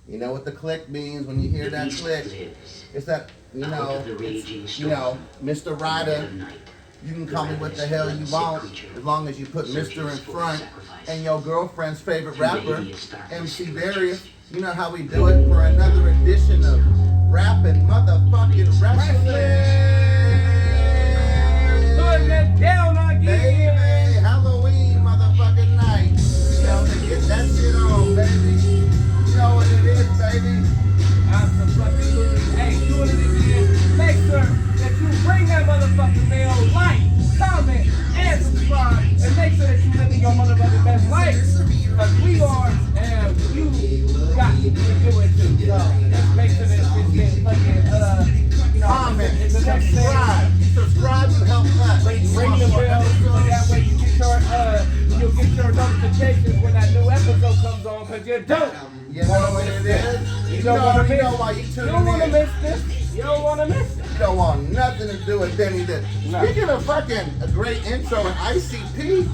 You know what the click means when you hear that click? It's that, Mr. Ryder. You can call me what the hell you want, as long as you put Mr. in front. And your girlfriend's favorite rapper, MC Darius. You know how we do it for another edition of rapping motherfucking Rastlin. Putting it down again. Baby, Halloween motherfucking night. You know, to get that shit on, baby. You know what it is, baby. Absolutely. Hey, doing it again. Make sure that you bring that motherfucking mail, like, comment, and subscribe, and make sure that you live in your motherfucking best life. Because we are, and you got to do it too. So let's make sure that this gets fucking, Comment, in the next subscribe. Subscribe to help us. ring the bell, so that way you'll get your notifications when that new episode comes on, because you don't. You know what it is? You don't want to miss. Why you tuning You don't want to in. miss this. You don't want to miss it. You don't want nothing to do with any of this. No. Speaking of fucking a great intro in ICP,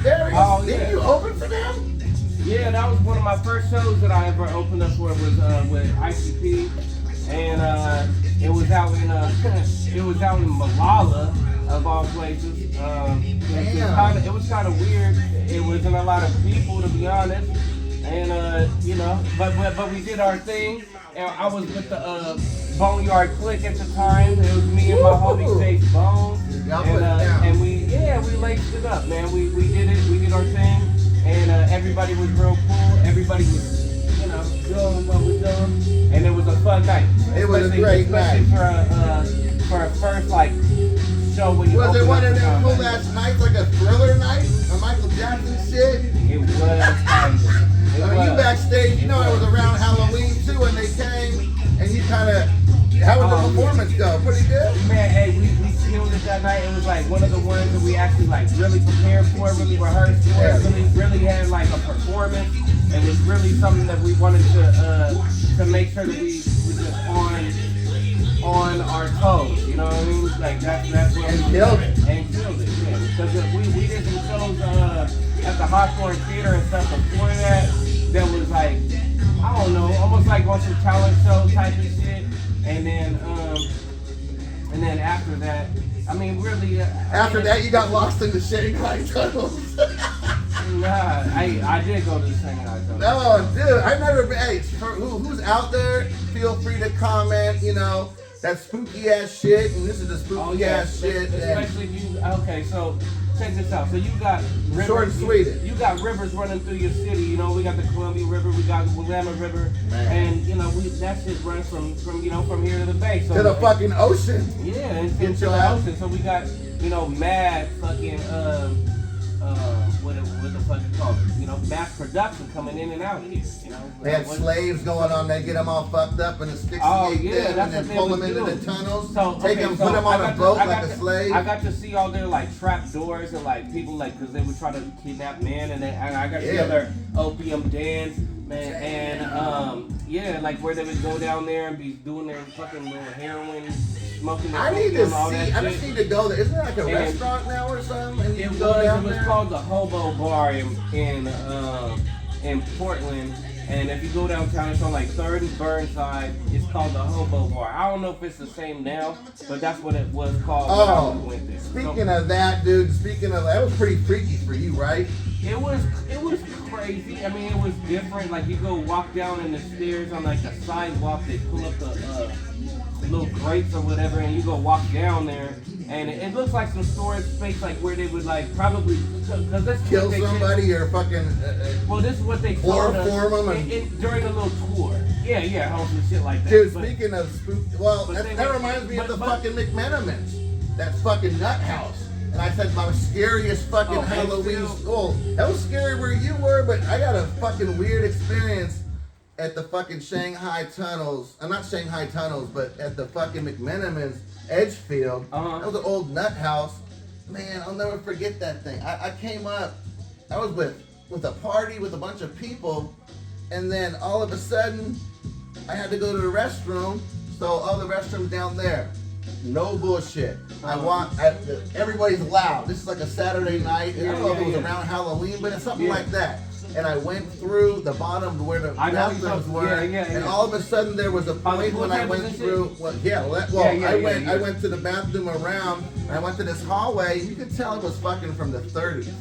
Darius, Oh, yeah. didn't you open for them? Yeah, that was one of my first shows that I ever opened up for. Was with ICP, and it was out in Malala, of all places. It was kind of weird. It wasn't a lot of people, to be honest. And but we did our thing. And I was with the Boneyard Clique at the time. It was me and my homie Face Bone. And we laced it up, man. We did it. We did our thing, and everybody was real cool. Everybody was, doing what we're doing, and it was a fun night. It was a great night. For a first show when you Was it one of them up. cool ass nights, like a Thriller night, a Michael Jackson shit? It was kind of. You backstage, it was around Halloween too, when they came, and you kind of, how would the performance go? Pretty good? Man, hey, we killed it that night. It was like one of the ones that we actually really prepared for, really rehearsed for, really had like a performance. It was really something that we wanted to make sure that we were just on our toes, you know what I mean? Like that's what we killed it. And killed it, yeah. Because we did some shows at the Hawthorne Theater and stuff before that. That was like, I don't know, almost like on some talent show type of shit. And then after that, I mean, really. After that, you got lost in the Shanghai tunnels. Nah, I did go to the Shanghai tunnels. No, dude, I never been. Hey, who's out there? Feel free to comment. That spooky ass shit, and this is the spooky ass shit. Especially if you. Okay, so check this out. So you got rivers. Short and sweet. You got rivers running through your city. We got the Columbia River, we got the Willamette River, and that shit runs from here to the bay. So to the fucking ocean. Yeah, and to the ocean. So we got mad fucking what the fuck it called? Mass production coming in and out here. They had slaves going on. They get them all fucked up in the sticks and then pull them into the tunnels. Put them on a boat like a slave. I got to see all their trap doors and people because they would try to kidnap men, and I got to see their opium dance, man, and where they would go down there and be doing their fucking little heroin. I just need to go there. Isn't there like a restaurant now or something? And it was called the Hobo Bar in Portland. And if you go downtown, it's on 3rd and Burnside. It's called the Hobo Bar. I don't know if it's the same now, but that's what it was called when we went there. Speaking of that, dude. That was pretty freaky for you, right? It was crazy. I mean, it was different. You go walk down in the stairs on the sidewalk. They pull up the little crates or whatever, and you go walk down there, and it looks like some storage space, where they would probably kill somebody or fucking. Well, this is what they chloroform them during a little tour. Yeah, homes and shit like that. Dude, speaking of spook, that reminds me of the fucking McMenamins, that fucking nut house. And I said my scariest fucking Halloween. That was scary where you were, but I got a fucking weird experience at the fucking Shanghai tunnels. I'm not Shanghai tunnels, but at the fucking McMenamins Edgefield. That was an old nut house. Man, I'll never forget that thing. I came up, I was with a party with a bunch of people, and then all of a sudden, I had to go to the restroom, so all the restrooms down there. No bullshit. Everybody's loud. This is like a Saturday night. I don't know if it was around Halloween, but it's something like that. and I went through the bottom where the bathrooms were, and all of a sudden there was a point when I went through. I went to the bathroom around, and I went to this hallway. You could tell it was fucking from the 30s.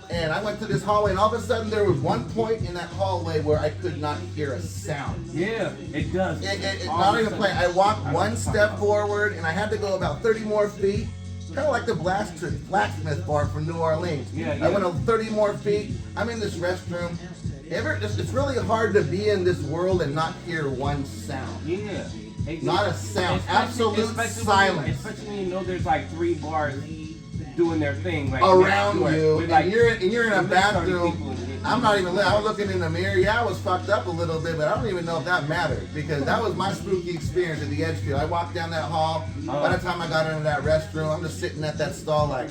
And I went to this hallway, and all of a sudden there was one point in that hallway where I could not hear a sound. Yeah, it does. Not even playing. I walked one step forward, and I had to go about 30 more feet. Kind of like the blacksmith bar from New Orleans. I went 30 more feet. I'm in this restroom. It's really hard to be in this world and not hear one sound. Yeah. Not a sound. Absolute silence. Especially when you know there's like 3 bars doing their thing like around you, and you're in a bathroom. I'm not even. I was looking in the mirror. Yeah, I was fucked up a little bit, but I don't even know if that mattered because that was my spooky experience at the Edgefield. I walked down that hall. By the time I got into that restroom, I'm just sitting at that stall like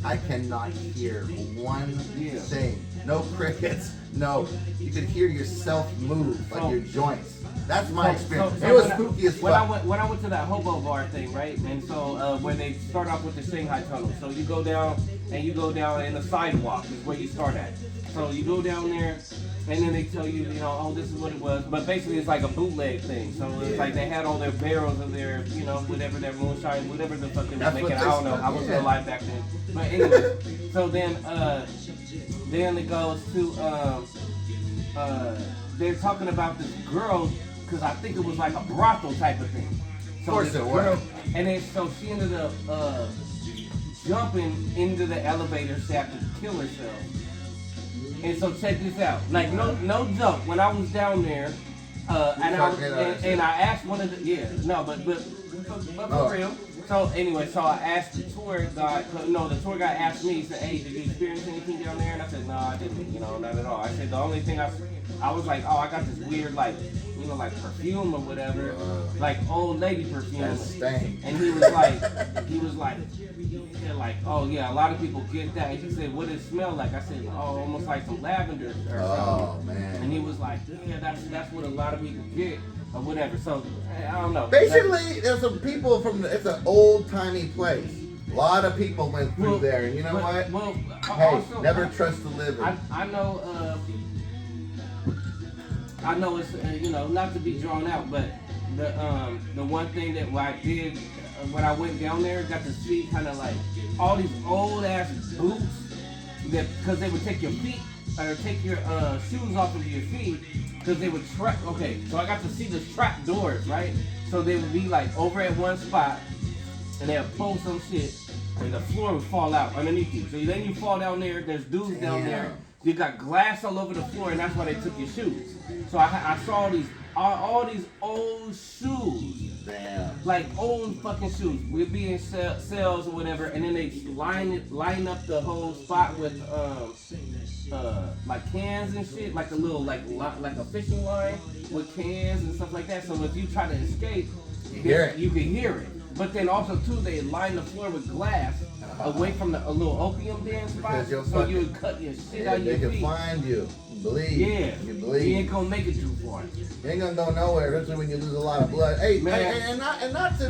I cannot hear one thing. No crickets. No, you could hear yourself move, like your joints. That's my experience. It was spooky as fuck. When I went to that hobo bar thing, right? And so where they start off with the Shanghai Tunnel. So you go down and the sidewalk is where you start at. So you go down there and then they tell you, oh, this is what it was. But basically it's like a bootleg thing. So it's like they had all their barrels of their, whatever their moonshine, whatever the fuck they were making. I don't know. I wasn't alive back then. But anyway, so then it goes to they're talking about this girl, because I think it was like a brothel type of thing. So of course it was. And then so she ended up jumping into the elevator shaft to kill herself. And so check this out. Like no joke. When I was down there, and I asked one of the but for real. So anyway, I asked the tour guide. No, the tour guide asked me. He said, "Hey, did you experience anything down there?" And I said, "No, I didn't. Not at all." I said, "The only thing I was like, oh, I got this weird like perfume or whatever, like old lady perfume." And he was like, "Oh yeah, a lot of people get that." And he said, "What did it smell like?" I said, "Oh, almost like some lavender or something." Oh man. And he was like, "Yeah, that's what a lot of people get." Or whatever, so I don't know. Basically, there's some people it's an old timey place. A lot of people went through there, and you know what? Well, hey, also, never trust the living. I know it's not to be drawn out, but the one thing that I did when I went down there, got to see kind of like all these old ass boots that because they would take your feet or take your shoes off of your feet. Because they would trap, so I got to see the trap doors, right? So they would be like over at one spot, and they would pull some shit, and the floor would fall out underneath you. So then you fall down there, there's dudes down there, you got glass all over the floor, and that's why they took your shoes. So I saw all these old shoes, like old fucking shoes. We'd be in sales or whatever, and then they line up the whole spot with like cans and shit, like a little like a fishing line with cans and stuff like that. So if you try to escape, you can hear it. But then also too, they line the floor with glass away from a little opium den spot, so you would cut your shit out your feet. They can find you. Believe. Yeah. You believe. You ain't gonna make it too far. You ain't gonna go nowhere, especially when you lose a lot of blood. Hey, man. And not to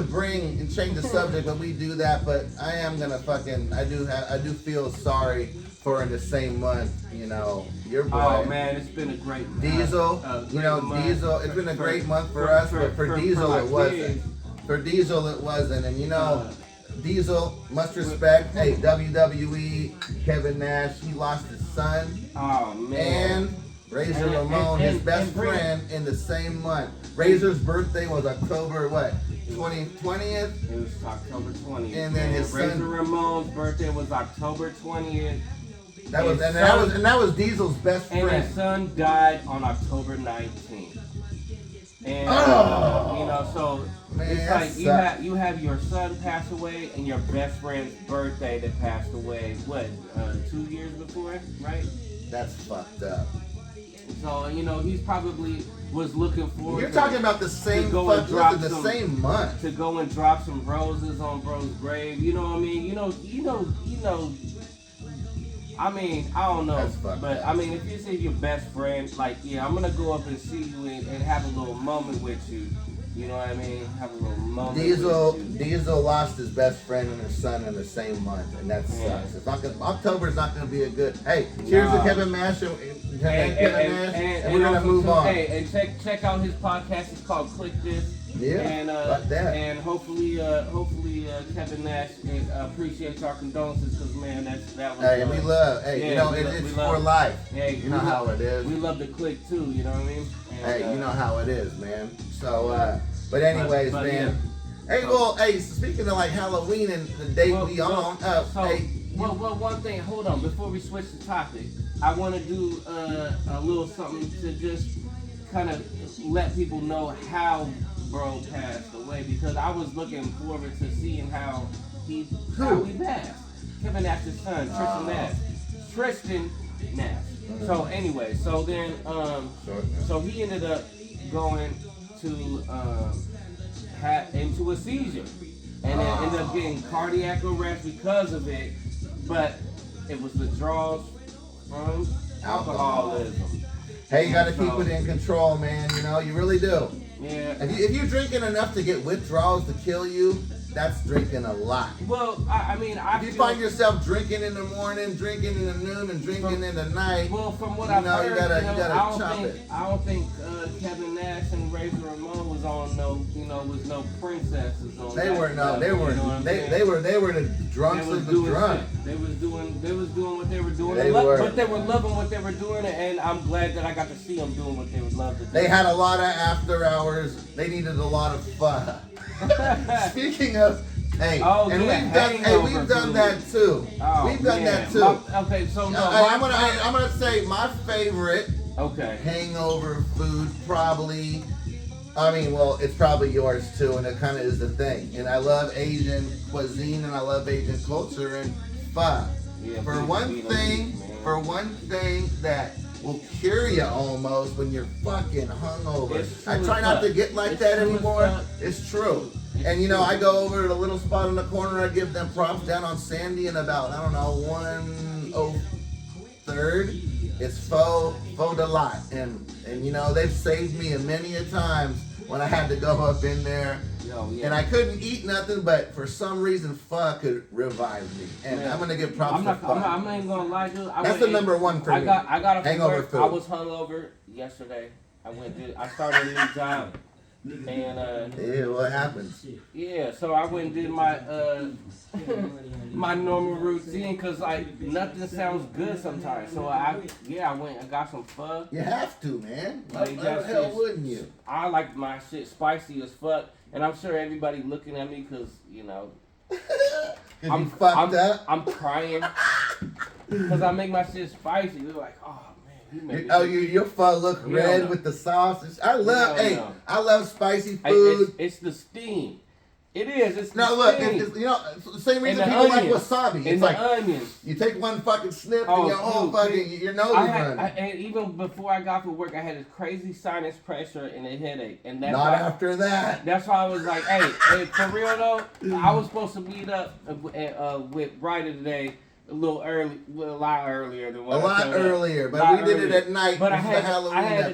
bring and change the subject when we do that, but I am gonna I do feel sorry for in the same month, your boy. Oh man, it's been a great month. Diesel, Diesel. It's been a great month for us, but for Diesel it wasn't. For Diesel it wasn't, and Diesel, much respect. Hey, WWE, Kevin Nash, he lost his son. Oh man. And Razor Ramon, his best friend, in the same month. Razor's birthday was October 20th? It was October 20th. And then his son, Razor Ramon's birthday was October 20th. That was Diesel's best friend. And his son died on October 19th. And so man, it's like you have your son pass away and your best friend's birthday that passed away 2 years before, right? That's fucked up. So he's probably was looking forward. You're talking about the same same month to go and drop some roses on bro's grave. You know what I mean? I mean, I don't know, but I mean, if you see your best friend, like, I'm gonna go up and see you and have a little moment with you. You know what I mean? Have a little moment. with you. Diesel lost his best friend and his son in the same month, and that sucks. It's not gonna, October's not going to be a good. Hey, cheers to Kevin Nash and we're gonna move on. Hey, and check out his podcast. It's called Click This. Yeah, and like that. And hopefully Kevin Nash appreciates our condolences, because man, that was. Hey, we love. Hey, yeah, you know it's for life. Hey, you know how it is. We love to click too. You know what I mean? And, hey, you know how it is, man. So, but anyways, but man. Yeah. Hey, well, hey, speaking of like Halloween and the day we on, hey. Well, one thing. Hold on, before we switch the topic, I want to do a little something to just kind of let people know how bro passed away, because I was looking forward to seeing how he passed. Kevin Nash's son, Tristan Nash. So anyway, so then so he ended up going to into a seizure, and then ended up getting cardiac arrest because of it, but it was withdrawals from alcoholism. Hey, you got to keep it in control, man. You know, you really do. Yeah. If you're drinking enough to get withdrawals to kill you, that's drinking a lot. Well, I mean, if you find yourself drinking in the morning, drinking in the noon, and drinking in the night, well, from what I've heard, you gotta chop it. I don't think Kevin Nash and Razor Ramon was on was no princesses on. They were the drunks of the drunk. They was doing what they were doing. But they were loving what they were doing, and I'm glad that I got to see them doing what they would love to do. They had a lot of after hours. They needed a lot of fun. Speaking of, we've done that too. We've done that too. Okay, so no, I'm gonna say my favorite hangover food probably. I mean, well, it's probably yours too, and it kind of is the thing. And I love Asian cuisine and I love Asian culture and pho. Yeah, for one thing that will cure you almost when you're fucking hungover. I try not to get like that anymore. It's true. And you know, I go over to the little spot in the corner. I give them props down on Sandy and about 103rd. It's Faux de Lot, and you know they've saved me many a times when I had to go up in there. And I couldn't eat nothing, but for some reason, pho could revive me. And I'm gonna give props to pho. I'm not even gonna lie, dude. That's the number one for me. I got a hangover food. I was hungover yesterday. I started a new job. And yeah, what happens? Yeah, so I went and did my my normal routine, cause like nothing sounds good sometimes. So I went and got some pho. You have to, man. How the hell wouldn't you? I like my shit spicy as fuck, and I'm sure everybody looking at me, cause you know, I'm fucked up. I'm crying, cause I make my shit spicy. They're like, oh. Your pho look red with the sauce. I love spicy food. It's the steam. It is. It's the steam. It's, you know, the same reason people like wasabi. It's like onions. You take one fucking snip and your whole your nose is running. And even before I got to work, I had this crazy sinus pressure and a headache. And that's after that. That's why I was like, hey, for real though, I was supposed to meet up with Ryder today. A lot earlier than what earlier, but we did it at night. But I had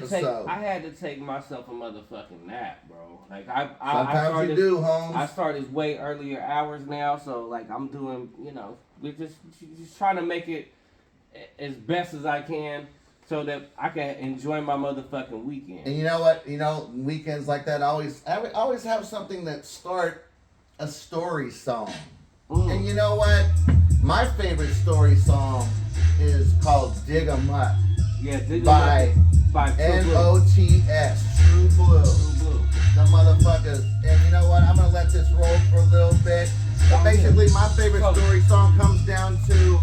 to take myself a motherfucking nap, bro. Like sometimes you do, Holmes. I started way earlier hours now, so like I'm doing, we're just trying to make it as best as I can so that I can enjoy my motherfucking weekend. And you know what? Weekends like that I always have something that start a story song. And you know what? My favorite story song is called Dig 'Em Up. Yeah, Dig 'Em Up by NOTS, True Blue. The motherfuckers. And you know what? I'm going to let this roll for a little bit. But basically, my favorite story song comes down to,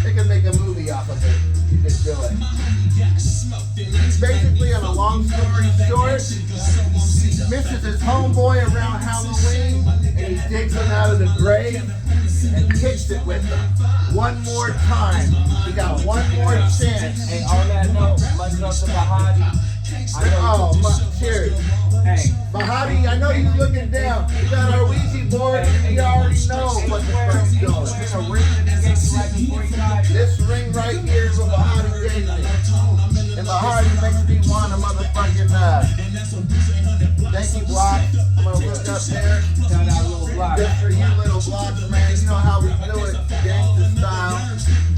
they can make a movie off of it. You could do it. Basically, on a long story short, he misses his homeboy around Halloween, and he digs him out of the grave and kicks it with him. One more time. He got one more chance. Hey, on that note, much love to Bahati. Cheers. Hey, Bahati, I know you're looking down. We got our Ouija board, and you already know what the fuck's going. This ring right here is what Bahati gave me. And Bahati makes me want a motherfucking Thank you, Block. I'm gonna look up there. Shout out Little Block. Just for you, Little Blocks, man. You know how we do it, gangsta style.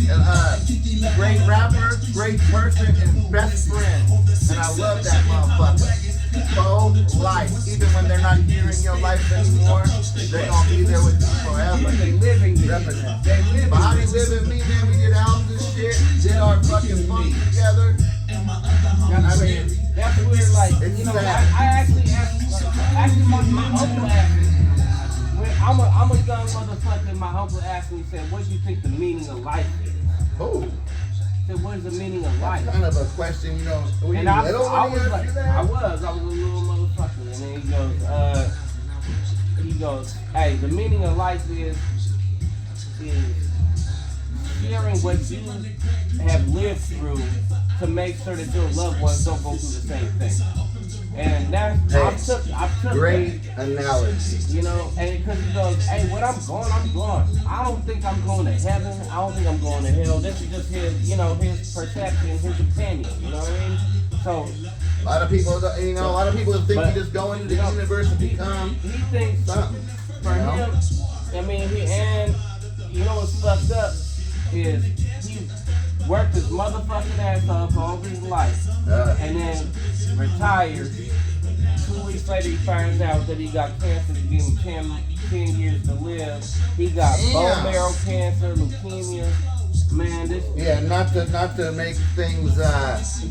And, great rapper, great person, and best friend. And I love that motherfucker. So life. Even when they're not here in your life anymore, they're gonna be there with you forever. They living me. Represent. They living But how they living me, man? We did albums and shit, did our fucking funk together. I mean, that's weird. Like, It's you know, sad. I actually asked my uncle asked me. When I'm a young motherfucker, and my uncle asked me, he said, "What do you think the meaning of life is?" Oh, I said, "What is the meaning of life?" kind of a question, you know. Were you And I little was when you like, asked you I that? was a little motherfucker. And then he goes, "Hey, the meaning of life is sharing what you have lived through to make sure that your loved ones don't go through the same thing." And that's, I took Great that, analogy. you know, and because he goes, "Hey, when I'm gone, I'm gone. I don't think I'm going to heaven. I don't think I'm going to hell. This is just his, you know, his perception, his opinion, you know what I mean?" So, A lot of people, you know, a lot of people think you just go into the universe and become he thinks something. for You know? him, I mean, and you know what's fucked up is he worked his motherfucking ass off all his life, and then retires. 2 weeks later, he finds out that he got cancer. They gave him 10 years to live. He got bone marrow cancer, leukemia. Man, this. Yeah, not to make things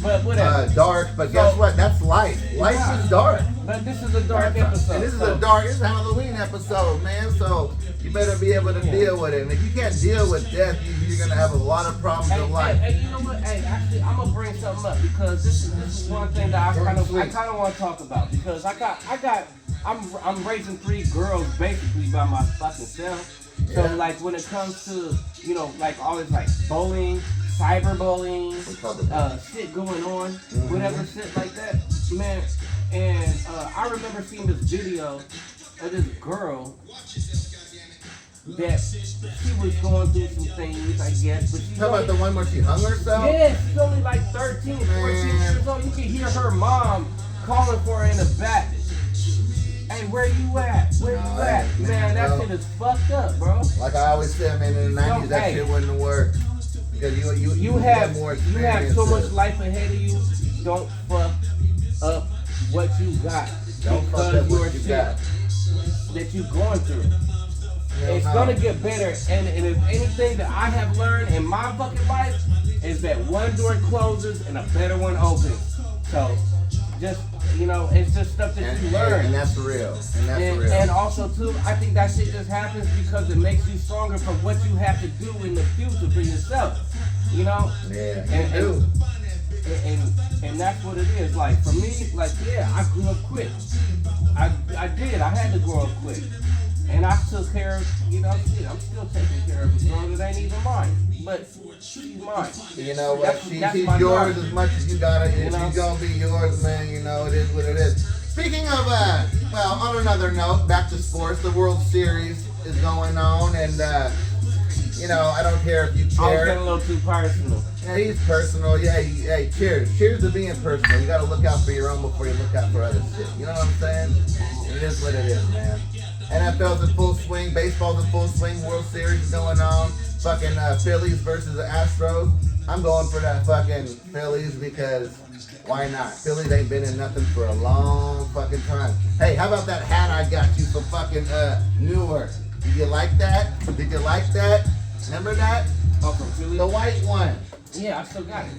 But whatever. dark, but guess what? That's life. Life is dark. But this is a dark episode. And this is this is a Halloween episode, man. So you better be able to deal with it. And if you can't deal with death, you're gonna have a lot of problems in life. Hey, you know what? Hey, actually, I'm gonna bring something up because this is one thing that I kind of want to talk about because I'm raising 3 girls basically by my fucking self. So like when it comes to, you know, like all this like bullying, cyberbullying, shit going on, whatever shit like that, man. And I remember seeing this video of this girl that she was going through some things, I guess. But she's How about the one where she hung herself? Yeah, she's only like 13, 14 years old. You can hear her mom calling for her in the back. Hey, where you at? Where you at? Man, that shit is fucked up, bro. Like I always said, man, in the 90s, that shit wouldn't work. Because you have more experience. You have so much life ahead of you. Don't fuck up what you got. Don't fuck up what you got. That you're going through. It's gonna get better. And if anything that I have learned in my fucking life is that one door closes and a better one opens. So just, you know, it's just stuff that you learn. And that's real. And also too, I think that shit just happens because it makes you stronger for what you have to do in the future for yourself. You know? Yeah, and, you do. And that's what it is. Like for me, like I grew up quick. I did. I had to grow up quick. And I took care of, you know, shit, I'm still taking care of a girl that ain't even mine. But she's mine. You know what? She's yours daughter. As much as you got it. You know? She's going to be yours, man. You know, it is what it is. Speaking of, well, on another note, back to sports. The World Series is going on. And, you know, I don't care if you I was care. getting a little too personal. Yeah, he's personal. Yeah, hey, cheers. Cheers to being personal. You got to look out for your own before you look out for other shit. You know what I'm saying? It is what it is, man. NFL's in full swing. Baseball's in full swing. World Series is going on. Fucking Phillies versus the Astros. I'm going for that fucking Phillies because why not? Phillies ain't been in nothing for a long fucking time. Hey, how about that hat I got you from fucking Newark? Did you like that? Did you like that? Remember that? Oh, from Philly? The white one. Yeah, I still got it.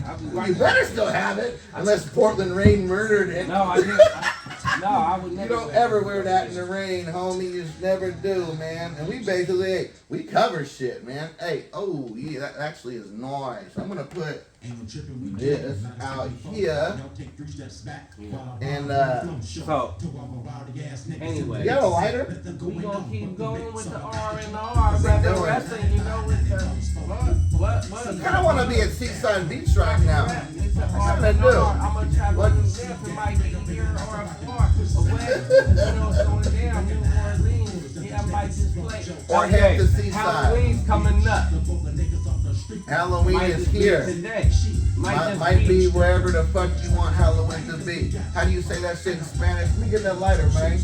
You better still have it, unless Portland Rain murdered it. No, I didn't. No, I would never. You don't ever wear that in the rain, homie. You just never do, man. And we basically, hey, we cover shit, man. Hey, oh, yeah, that actually is nice. I'm going to put this out here. And, so, anyway. You got a lighter? We gonna keep going with the R&R. Rapping wrestling, you know, with the, what? I kind of want to be at Seaside Beach right now. It's the What should I do? I'm going to try to do this. It might be here or far away. You know, it's going down. New Orleans. Yeah, I might just play. Or head to Seaside. Halloween's coming up. Halloween is here. Today. might be wherever the fuck you want Halloween to be. How do you say that shit in Spanish? Let me get that lighter, man.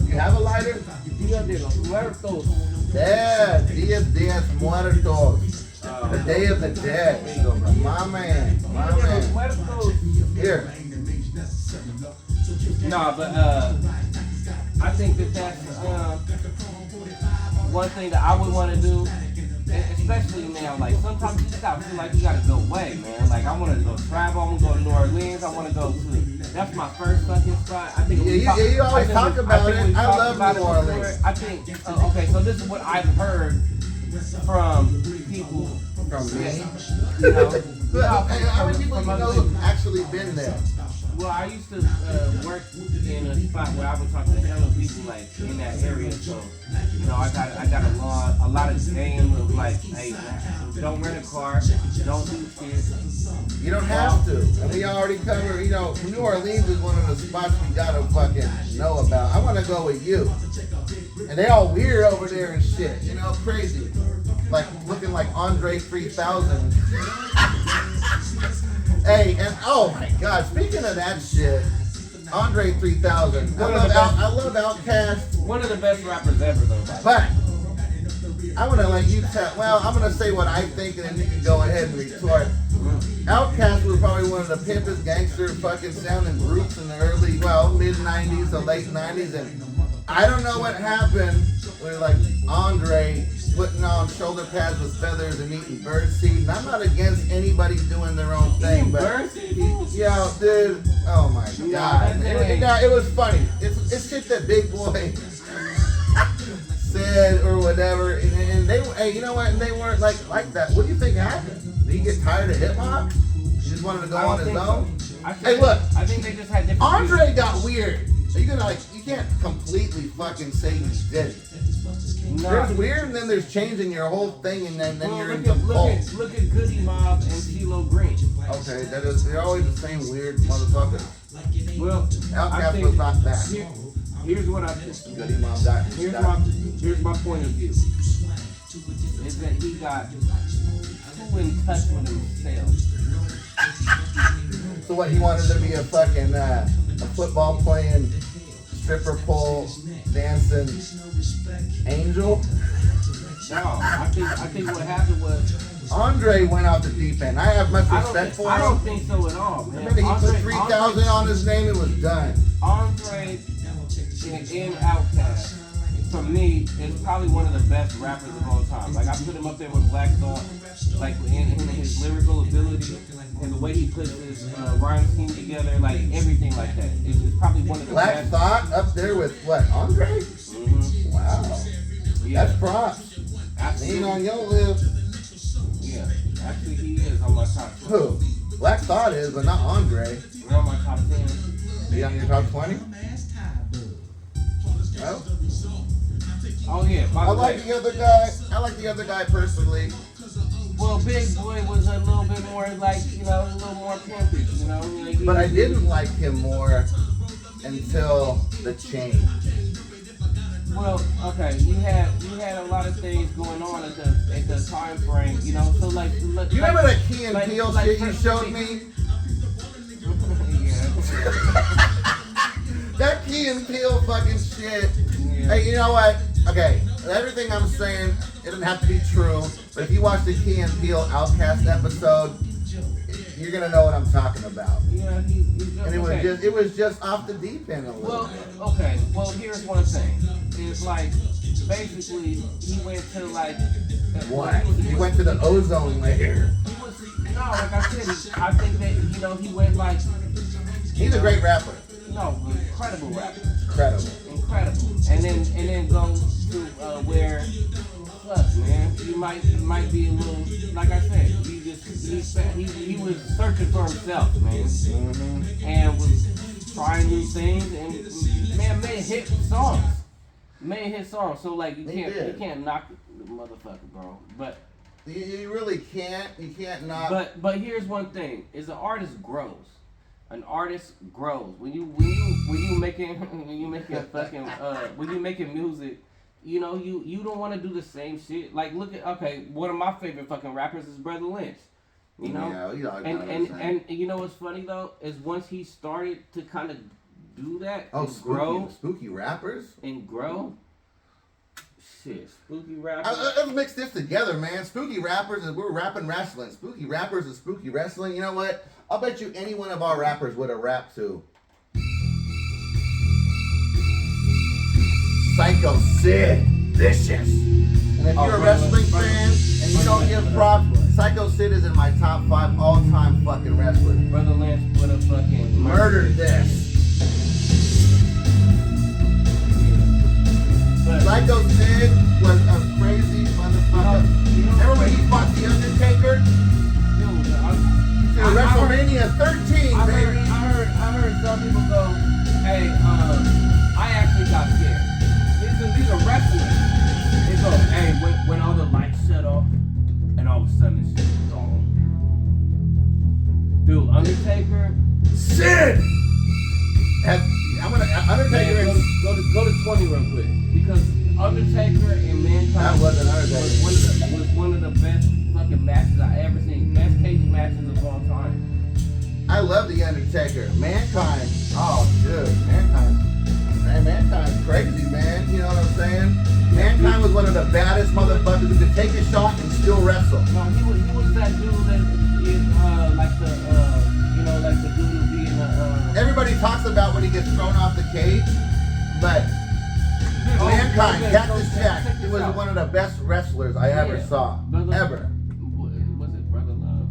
You have a lighter? Dia de los Muertos. Yeah, Dia de Muertos. The Day of the Dead. My man. Here. Nah, but I think that's one thing that I would want to do, especially now. Like sometimes you just gotta feel like you gotta go away, man. Like I want to go travel. I want to go to New Orleans. I want to go to. That's my first fucking spot. I think. You always talk about it. I love New Orleans. I think. Okay, so this is what I've heard from people. From me. You know, how many people you know have actually been there? Well, I used to work in a spot where I would talk to hella people like in that area. So, you know, I got a lot of game of like, hey, don't rent a car, don't do shit. You don't have to. And we already covered, you know, New Orleans is one of the spots we gotta fucking know about. I wanna go with you. And they all weird over there and shit, you know, crazy. Like looking like Andre 3000. Hey, and oh my God! Speaking of that shit, Andre 3000. I love Outkast. One of the best rappers ever, though. But I want to let you tell. Well, I'm gonna say what I think, and then you can go ahead and retort. Outkast was probably one of the pimpest gangster fucking sounding groups in the early, mid 90s to late 90s, and I don't know what happened with like Andre putting on shoulder pads with feathers and eating birdseed. And I'm not against anybody doing their own thing, but yeah, dude, oh my God, it was funny. It's shit that Big Boy said or whatever, and they, hey, you know what? And they weren't like that. What do you think happened? Did he get tired of hip hop? He just wanted to go on his own. Hey, look, I think they just had different. Andre got weird. So you can't completely fucking say he did it. Nah. There's weird, and then there's changing your whole thing, and then you're into cult. Look at Goody Mob and CeeLo Green. Okay, they're always the same weird motherfucker. Well, Outkast was not that. Here's what I think. Goody Mob died. Here's my point of view. Is that he got too in touch with himself. So what? He wanted to be a fucking a football playing, stripper pole dancing angel? No, I think what happened was Andre went off the deep end. I have much respect for him. I don't think so at all, man. The minute he put 3,000 on his name, it was done. Andre in Outkast, for me, is probably one of the best rappers of all time. Like I put him up there with Black Thought, like in his lyrical ability and the way he puts his rhyme scheme together, like everything like that. It's probably one of the Black best. Thought up there with what? Andre? Mm-hmm. Wow. Yeah. That's props. Absolutely. Lean on your lip. Yeah, actually he is on my top 10. Who? Black Thought is, but not Andre. We're on my top 10. Are you on your top 20? Well, Oh yeah, by I the like way. the other guy. I like the other guy personally. Well, Big Boy was a little bit more like, you know, a little more pimpy, you know. Like, But I didn't like him more until the change. Well, okay, you had a lot of things going on at the time frame, you know. So like, You remember that Key and Peele shit you showed me? Yeah. That Key and Peele fucking shit. Yeah. Hey, you know what? Okay, everything I'm saying, it doesn't have to be true. But if you watch the Key and Peele Outkast episode, you're gonna know what I'm talking about. Yeah, And it was just off the deep end a little. Well, okay. Well, here's one thing. It's like basically he went to like What? He went to the ozone layer. He was like I said. I think that he went like. He's a great rapper. No, incredible rapper. Incredible. And then go to where. Look, man, he might be a little, like I said, he was searching for himself, man, and was trying new things, and man made hit songs, So like you can't knock the motherfucker, bro. But you really can't. You can't knock. But here's one thing: is an artist grows. An artist grows when you making music. You know, you don't want to do the same shit. Like, look at, okay, one of my favorite fucking rappers is Brother Lynch. You know? Yeah, you know, and you know what's funny though is once he started to kind of do that and grow, spooky rappers and grow. Shit, spooky rappers. Let's mix this together, man. Spooky rappers and we're rapping wrestling. Spooky rappers and spooky wrestling. You know what? I'll bet you any one of our rappers would have rapped to Psycho Sid, Vicious. And if you're a wrestling fan and you don't give props, Psycho Sid is in my top 5 all-time fucking wrestlers. Brother Lance would have fucking Murdered this. Psycho Sid was a crazy motherfucker. Remember when he fought The Undertaker? To WrestleMania 13, I baby. heard some people go, hey, I actually got scared. These are wrestlers. They go, hey, when all the lights shut off, and all of a sudden it's just gone. Dude, Undertaker. Sid! Undertaker go to 20 real quick. Because Undertaker and Mankind was one of the best fucking matches I ever seen. Best cage matches of all time. I love The Undertaker. Mankind. Oh, dude. Mankind's crazy, man. You know what I'm saying? Mankind was one of the baddest motherfuckers who could take a shot and still wrestle. No, he was that dude that is like the dude who be in the Everybody talks about when he gets thrown off the cage, but Mankind, Cactus Jack, he was one of the best wrestlers I ever saw. Ever. Was it Brother Love?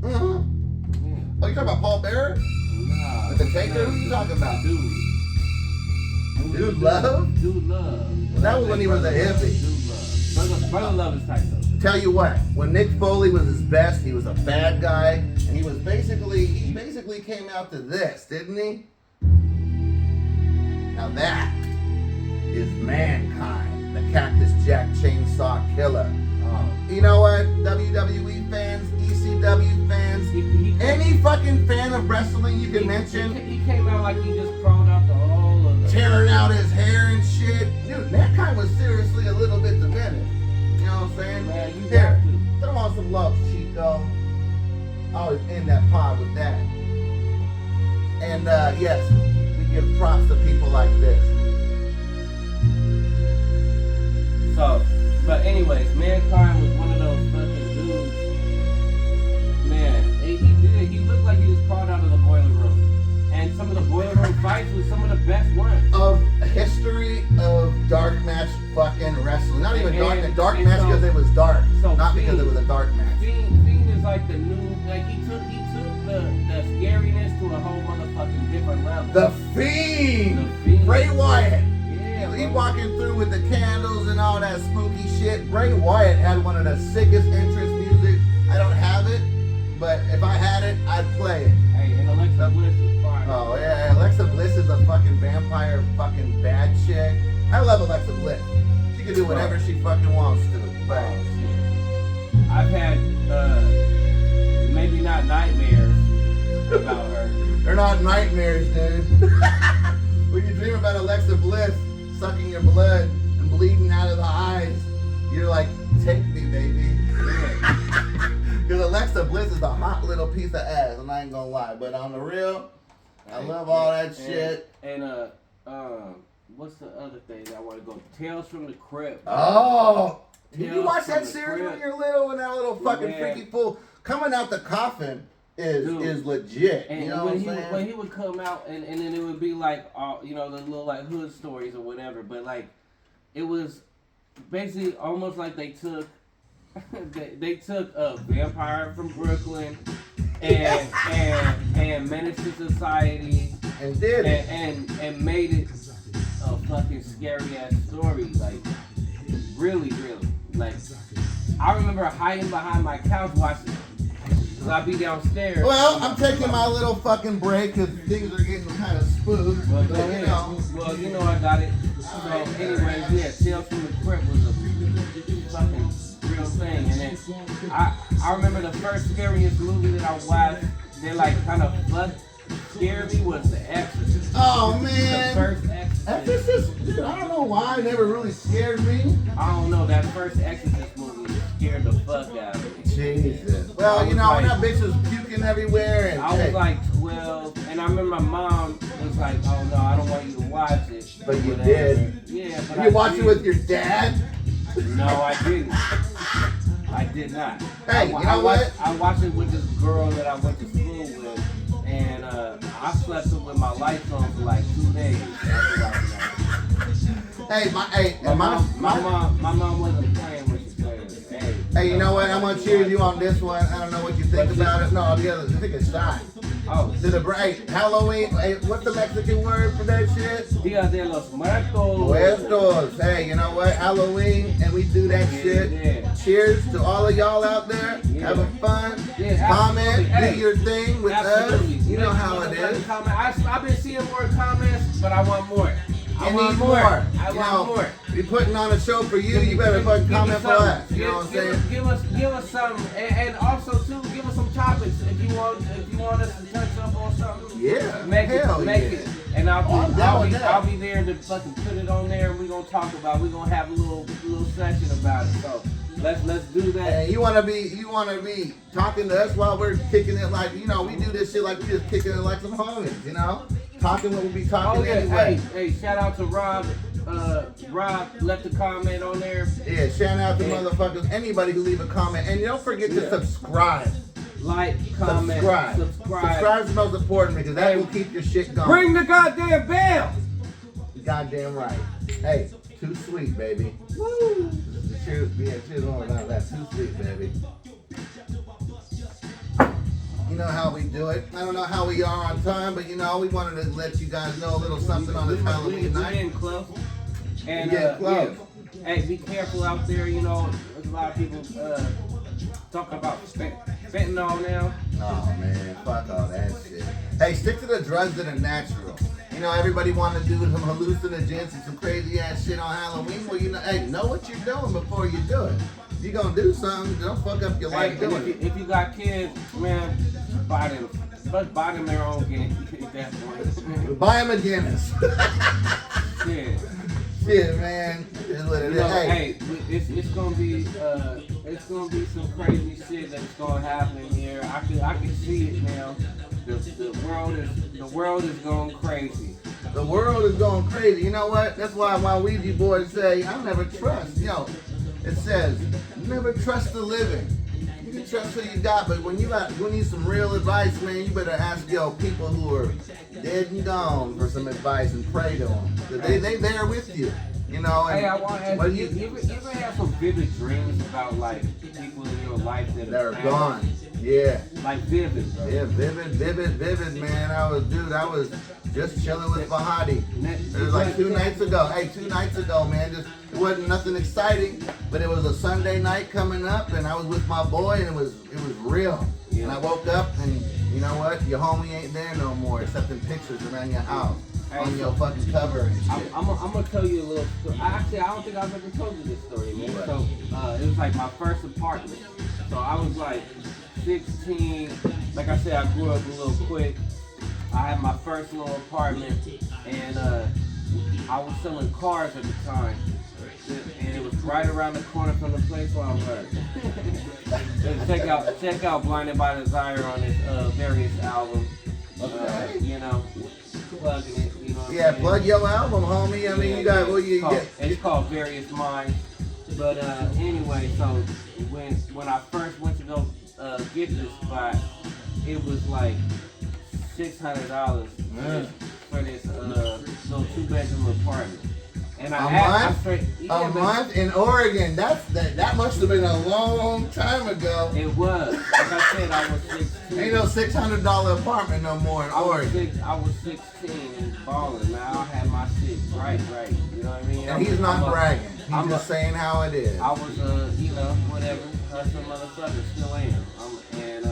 Mm-hmm. Yeah. Oh, you talking about Paul Bearer? Nah. With the Taker? Who you talking about? Dude Love? Dude Love. That was when he was a hippie. Dude Love. Brother Love is tight though. Tell you what, when Nick Foley was his best, he was a bad guy, and he basically came out to this, didn't he? Now that is Mankind, the Cactus Jack Chainsaw Killer. Oh. You know what? WWE fans, ECW fans, any fucking fan of wrestling you can mention. He came out like he just crawled out the hole of the... Tearing out his hair and shit. Dude, Mankind was seriously a little bit diminished. You know what I'm saying? Man, you Here, got to. throw on some love, Chico. I was in that pod with that. And yes, we give props to people like this. So, but anyways, Mankind was one of those fucking dudes. Man, he looked like he just crawled out of the boiler room. And some of the boiler room fights was some of the best ones. Of history of dark match fucking wrestling. Not even dark match because it was dark. Not because it was a dark match. Fiend is like the new, like he took the scariness to a whole motherfucking different level. The Fiend! The Fiend. Bray Wyatt! Yeah, He walking through with the candles and all that spooky shit. Bray Wyatt had one of the sickest entrance music. I don't have it, but if I had it, I'd play it. Hey, and Alexa Bliss is fire. Oh yeah, Alexa Bliss is a fucking vampire, fucking bad chick. I love Alexa Bliss. She can do whatever she fucking wants to. But Oh, shit. I've had maybe not nightmares about her. they're not nightmares, dude. When you dream about Alexa Bliss sucking your blood and bleeding out of the eyes, you're like, take me, baby. Because Alexa Bliss is a hot little piece of ass, and I ain't gonna lie. But on the real, I love all that shit. And what's the other thing that I want to go? Tales from the Crypt. Oh, did you Tales watch from that the series Crypt. when you're little? When that little fucking Man. freaky fool coming out the coffin is legit. And you know what I'm saying? when he would come out and then it would be like the little like hood stories or whatever, but like it was basically almost like they took they took a vampire from Brooklyn and Menace to Society and did it. and made it a fucking scary ass story, like really like I remember hiding behind my couch watching it. Cause I'd be downstairs. Well, I'm taking my little fucking break because things are getting kind of spooked. Well, but, go ahead. you know. Well, you know I got it. So, anyways, yeah, Tales from the Crypt was a fucking real thing. And then I remember the first scariest movie that I watched that like kind of scared me was The Exorcist. Oh man. The first Exorcist. Exorcist, dude, I don't know why it never really scared me. I don't know, that first Exorcist movie scared the fuck out of me. Jesus. Well, you know, when that bitch was puking everywhere and I was like 12, and I remember my mom was like, "Oh no, I don't want you to watch it." But you did. Yeah, but you watched it with your dad? No, I didn't. I did not. Hey, you know what? I watched it with this girl that I went to school with, and I slept with my lights on for like 2 days. Hey, my mom wasn't playing when she played it. Hey, you know what? I'm gonna cheer you on this one. I don't know what you think about it. No, the other, I think it's shot. Oh, to the break. Halloween. Hey, what's the Mexican word for that shit? Dia de los Muertos. Muertos. Hey, you know what? Halloween, and we do that shit. Yeah. Cheers to all of y'all out there having fun. Yeah, comment, hey, do your thing with us. You know how it is. I've been seeing more comments, but I want more. I want more. I want more. We're putting on a show for you. You better fucking comment for us. You know what I'm saying? Give us something, and also too, give us some topics if you want us to touch up on something. Yeah. Make it. And I'll be there to fucking put it on there, and we're gonna talk about. We're gonna have a little session about it. So let's do that. And you wanna be talking to us while we're kicking it, like, you know, we do this shit like we just kicking it like some homies, you know? Talking what we be talking anyway. Hey, shout out to Rob. Rob left a comment on there. Yeah, shout out to motherfuckers, anybody who leave a comment. And don't forget to subscribe. Like, comment, subscribe. Subscribe is the most important because that will keep your shit going. Ring the goddamn bell! Goddamn right. Hey, too sweet, baby. Woo! Cheers on about that. Too sweet, baby. You know how we do it. I don't know how we are on time, but you know, we wanted to let you guys know a little something on this Halloween night. We're getting close. And close. Hey, be careful out there. You know, there's a lot of people talking about fentanyl now. Oh man, fuck all that shit. Hey, stick to the drugs that are natural. You know, everybody want to do some hallucinogens and some crazy ass shit on Halloween. Well, you know what you're doing before you do it. If you're gonna do something, don't fuck up your life doing it. If you got kids, man, buy them their own Guinness at that point. Buy them a Guinness. Shit, man. It's what it is. Hey, it's gonna be some crazy shit that's gonna happen in here. I can see it now. The world is going crazy. The world is going crazy. You know what? That's why my Ouija boys say I never trust. It says never trust the living. You can trust who you got, but when you need some real advice, man, you better ask people who are dead and gone for some advice and pray to them. They there with you. You know. And hey, I want to ask you ever have some vivid dreams about like people in your life that are gone? Yeah. Like vivid, bro. Yeah, vivid, man. I was just chilling with Bahati. It was like 2 nights ago. Hey, 2 nights ago, man. It wasn't nothing exciting, but it was a Sunday night coming up, and I was with my boy, and it was real. Yeah. And I woke up, and you know what? Your homie ain't there no more, except in pictures around your house. On your fucking cover and shit. I'm gonna tell you a little story. Actually, I don't think I've ever told you this story, man. What? So, it was like my first apartment. So I was like 16. Like I said, I grew up a little quick. I had my first little apartment, and I was selling cars at the time. And it was right around the corner from the place where I worked. check out Blinded by Desire on his various album. Okay. You know, plugging it. You know yeah, plug your album, homie. I mean, you got it's called Various Minds. But anyway, so when I first went to go get this spot, it was like $600 for this little 2-bedroom apartment. And a month in Oregon. That must have been a long time ago. It was. Like I said, I was 16. Ain't no $600 apartment no more in Oregon. I was 16 and balling. Now I had my shit right. You know what I mean? And he's not bragging. He's just saying how it is. I was whatever, hustling motherfucker, still am. And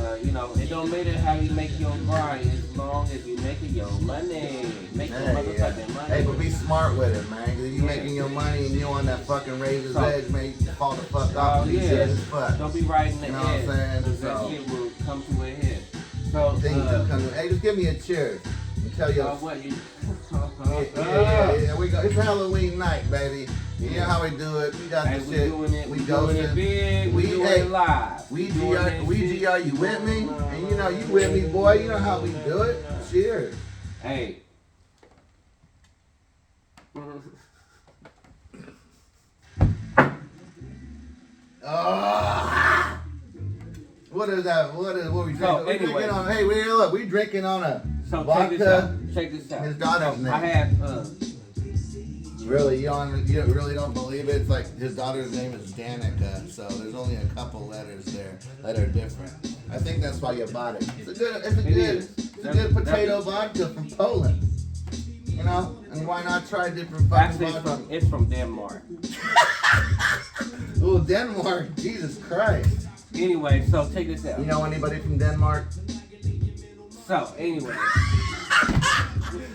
it don't matter how you make your grind as long as you making your money. Make your motherfucking money. Hey, but be smart with it, man. Cause if you making your money and you on that fucking razor's edge, man, you can fall the fuck off and be dead as fuck. Don't be right in the head. You know what I'm saying? Because that shit will come to a head. So, things have come to. Hey, just give me a cheers. And tell you. What you? Yeah. We go. It's Halloween night, baby. You know how we do it. We got the shit. We doing it big. We doing it live. We are you with me? And you know you with me, boy. You know how we do it. Cheers. Hey. Oh. What is that? What we drinking? So, anyway. Drinking on, hey, we drinking on a vodka. Check this out. His daughter's name. I had Really, you really don't believe it? It's like his daughter's name is Danica, so there's only a couple letters there that are different. I think that's why you bought it. It's a good potato vodka from Poland. You know, and why not try different fucking vodka? It's from Denmark. Ooh, Denmark, Jesus Christ. Anyway, so check this out. You know anybody from Denmark? So, anyway.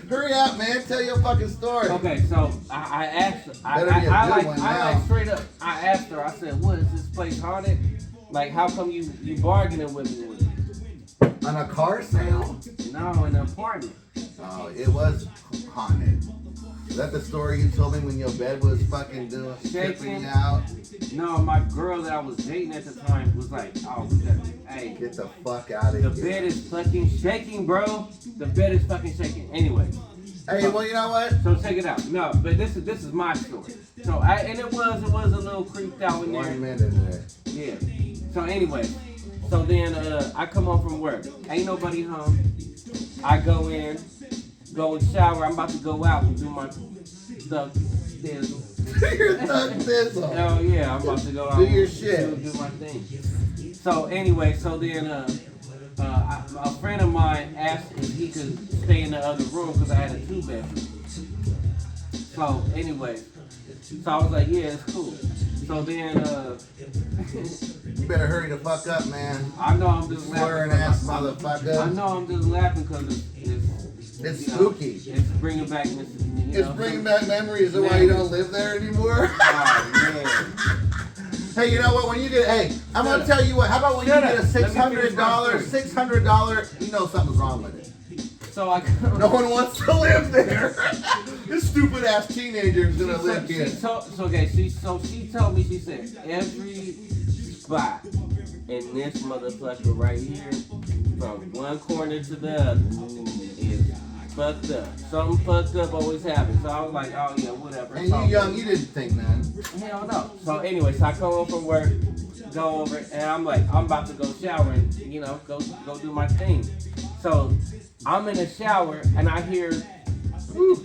Hurry up, man. Tell your fucking story. Okay, so I asked her, I straight up, I asked her, I said, what, is this place haunted? Like, how come you bargaining with me? On a car sale? No, in an apartment. Oh, it was haunted. Is that the story you told me when your bed was fucking tripping you out? No, my girl that I was dating at the time was like, oh, hey. Get the fuck out of here. The bed is fucking shaking, bro. The bed is fucking shaking. Anyway. Hey, well, you know what? So check it out. No, but this is my story. So it was a little creeped out in there. 1 minute in there. Yeah. So anyway, so then I come home from work. Ain't nobody home. I go in, go shower. I'm about to go out and do my stuff. Your thug thistle. Oh yeah, I'm about to go out. Do your shit. Do my thing. So anyway, so then a friend of mine asked if he could stay in the other room because I had a 2-bedroom. So anyway, so I was like, yeah, it's cool. So then you better hurry the fuck up, man. I know I'm just slurring laughing. Ass motherfucker. I know I'm just laughing because it's spooky. It's bringing back it's bringing back memories of why you don't live there anymore. Oh man. Hey, you know what? When you get, I'm gonna tell you what. How about when you get a $600? You know something's wrong with it. So no one wants to live there. This stupid ass teenager's gonna live here. She told me, she said every spot in this motherfucker right here, from one corner to the other, is fucked up. Something fucked up always happens. So I was like, oh yeah, whatever. And you young, you didn't think nothing. Hell no. So anyway, so I come home from work, go over, and I'm like, I'm about to go shower and, go do my thing. So I'm in the shower and I hear,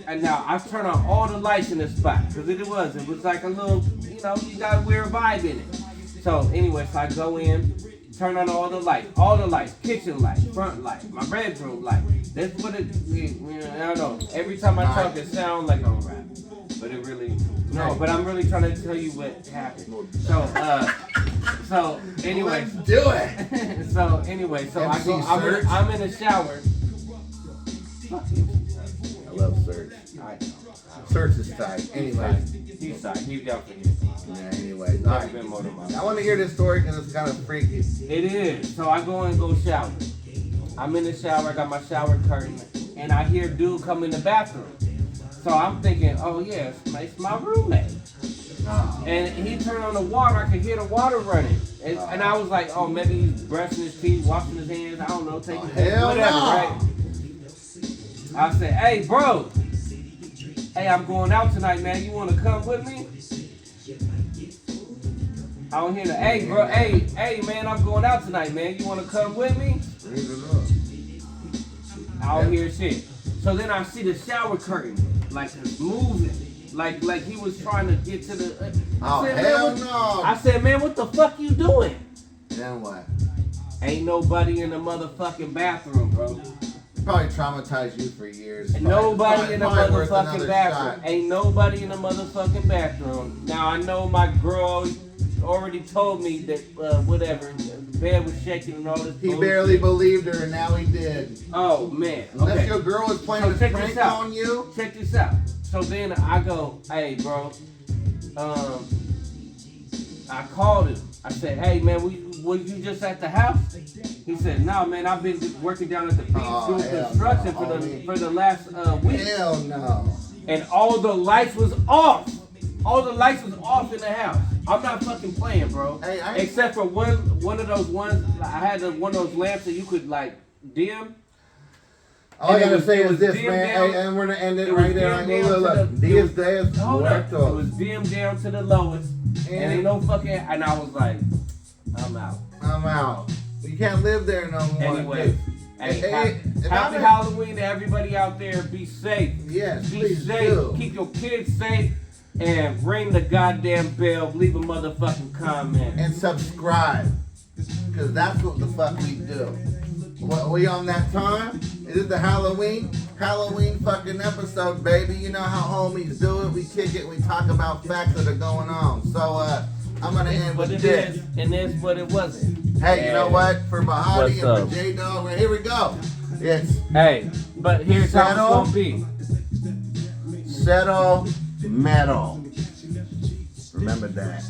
and now I turn on all the lights in the spot, because it was like a little, you got a weird vibe in it. So anyway, so I go in, turn on all the lights, kitchen light, front light, my bedroom light. That's what it, I don't know. Every time I talk, it sounds like I'm rapping. But it really, no, but I'm really trying to tell you what happened. So anyway. Let's do it. So anyway, so I'm in the shower. I love Serge. Serge is tight. Anyway. He's tight. He's down for you. Yeah, anyways. All right. I want to hear this story because it's kind of freaky. It is. So I go and go shower. I'm in the shower. I got my shower curtain. And I hear dude come in the bathroom. So I'm thinking, oh yeah, it's my roommate. Oh. And he turned on the water. I could hear the water running. And I was like, oh, maybe he's brushing his teeth, washing his hands. I don't know, taking whatever, right? I said, hey, bro. Hey, I'm going out tonight, man. You want to come with me? I don't hear the, hey, bro. Hey, man, I'm going out tonight, man. You want to come with me? I don't hear shit. So then I see the shower curtain, like, moving. Like he was trying to get to the... I said, man, what the fuck you doing? Then what? Ain't nobody in the motherfucking bathroom, bro. Probably traumatized you for years. Ain't nobody in the motherfucking bathroom. Ain't nobody in the motherfucking bathroom. Now, I know my girl already told me that, whatever, the bed was shaking and all this He barely believed her, and now he did. Oh, man. Unless your girl was playing a prank on you. Check this out. So then I go, hey, bro, I called him. I said, hey man, was you just at the house? He said, no man, I've been working down at the beach doing construction for the last week. Hell no. And all the lights was off. All the lights was off in the house. I'm not fucking playing, bro. Hey, except for one of those ones. I had one of those lamps that you could like dim. All I gotta say is this, man. Hey, and we're gonna end it right there. Look. Diaz Muertos. It was dimmed down to the lowest. And ain't no fucking. And I was like, I'm out. You can't live there no more. Anyway. Hey, happy Halloween to everybody out there. Be safe. Yes, be safe. Do. Keep your kids safe. And ring the goddamn bell. Leave a motherfucking comment. And subscribe. Because that's what the fuck we do. What, we on that time? It is the Halloween fucking episode, baby. You know how homies do it. We kick it. We talk about facts that are going on. So, I'm going to end with this. And that's what it wasn't. Hey, you know what? For Bahati and for J-Dog, right here we go. Hey, but here's how it's going to be. Settle metal. Remember that.